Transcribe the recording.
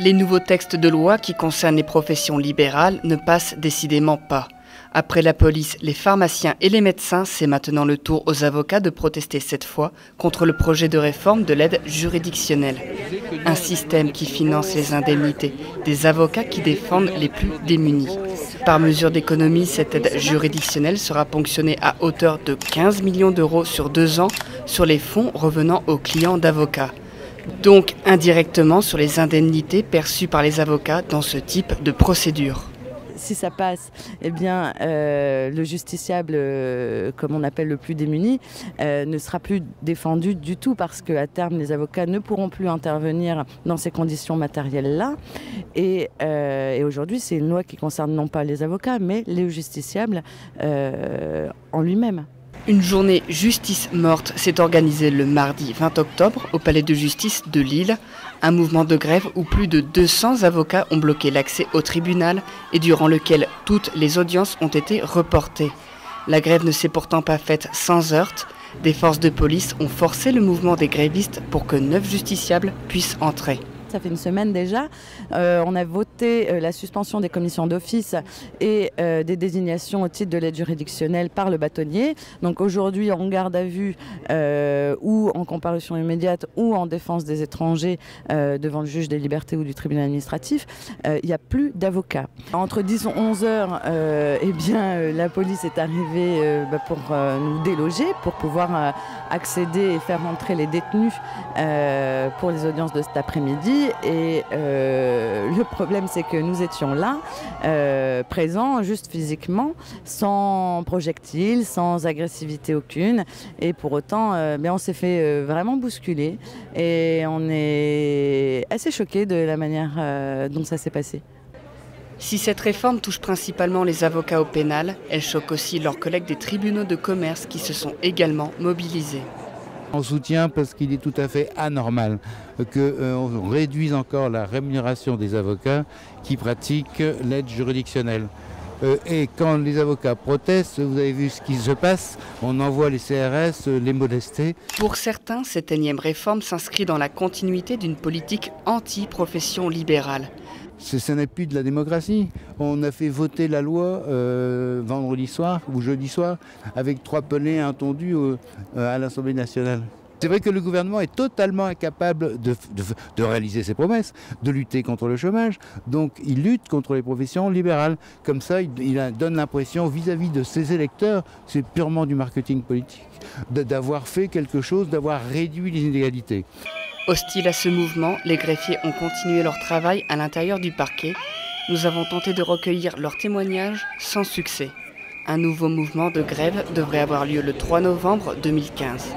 Les nouveaux textes de loi qui concernent les professions libérales ne passent décidément pas. Après la police, les pharmaciens et les médecins, c'est maintenant le tour aux avocats de protester cette fois contre le projet de réforme de l'aide juridictionnelle. Un système qui finance les indemnités des avocats qui défendent les plus démunis. Par mesure d'économie, cette aide juridictionnelle sera ponctionnée à hauteur de 15 millions d'euros sur 2 ans sur les fonds revenant aux clients d'avocats. Donc indirectement sur les indemnités perçues par les avocats dans ce type de procédure. Si ça passe, eh bien, le justiciable, comme on appelle le plus démuni, ne sera plus défendu du tout parce qu'à terme, les avocats ne pourront plus intervenir dans ces conditions matérielles-là. Et aujourd'hui, c'est une loi qui concerne non pas les avocats, mais les justiciables en lui-même. Une journée justice morte s'est organisée le mardi 20 octobre au palais de justice de Lille. Un mouvement de grève où plus de 200 avocats ont bloqué l'accès au tribunal et durant lequel toutes les audiences ont été reportées. La grève ne s'est pourtant pas faite sans heurts. Des forces de police ont forcé le mouvement des grévistes pour que 9 justiciables puissent entrer. Ça fait une semaine déjà. On a voté la suspension des commissions d'office et des désignations au titre de l'aide juridictionnelle par le bâtonnier. Donc aujourd'hui, en garde à vue ou en comparution immédiate ou en défense des étrangers devant le juge des libertés ou du tribunal administratif, il n'y a plus d'avocats. Entre 10 et 11 heures, eh bien, la police est arrivée pour nous déloger, pour pouvoir accéder et faire entrer les détenus pour les audiences de cet après-midi. Et le problème, c'est que nous étions là, présents, juste physiquement, sans projectiles, sans agressivité aucune. Et pour autant, on s'est fait vraiment bousculer. Et on est assez choqués de la manière dont ça s'est passé. Si cette réforme touche principalement les avocats au pénal, elle choque aussi leurs collègues des tribunaux de commerce qui se sont également mobilisés. On soutient parce qu'il est tout à fait anormal qu'on réduise encore la rémunération des avocats qui pratiquent l'aide juridictionnelle. Et quand les avocats protestent, vous avez vu ce qui se passe, on envoie les CRS les molester. Pour certains, cette énième réforme s'inscrit dans la continuité d'une politique anti-profession libérale. Ce n'est plus de la démocratie. On a fait voter la loi vendredi soir ou jeudi soir avec 3 pelés intendus à l'Assemblée nationale. C'est vrai que le gouvernement est totalement incapable de réaliser ses promesses, de lutter contre le chômage. Donc il lutte contre les professions libérales. Comme ça, il donne l'impression vis-à-vis de ses électeurs, c'est purement du marketing politique, d'avoir fait quelque chose, d'avoir réduit les inégalités. Hostiles à ce mouvement, les greffiers ont continué leur travail à l'intérieur du parquet. Nous avons tenté de recueillir leurs témoignages sans succès. Un nouveau mouvement de grève devrait avoir lieu le 3 novembre 2015.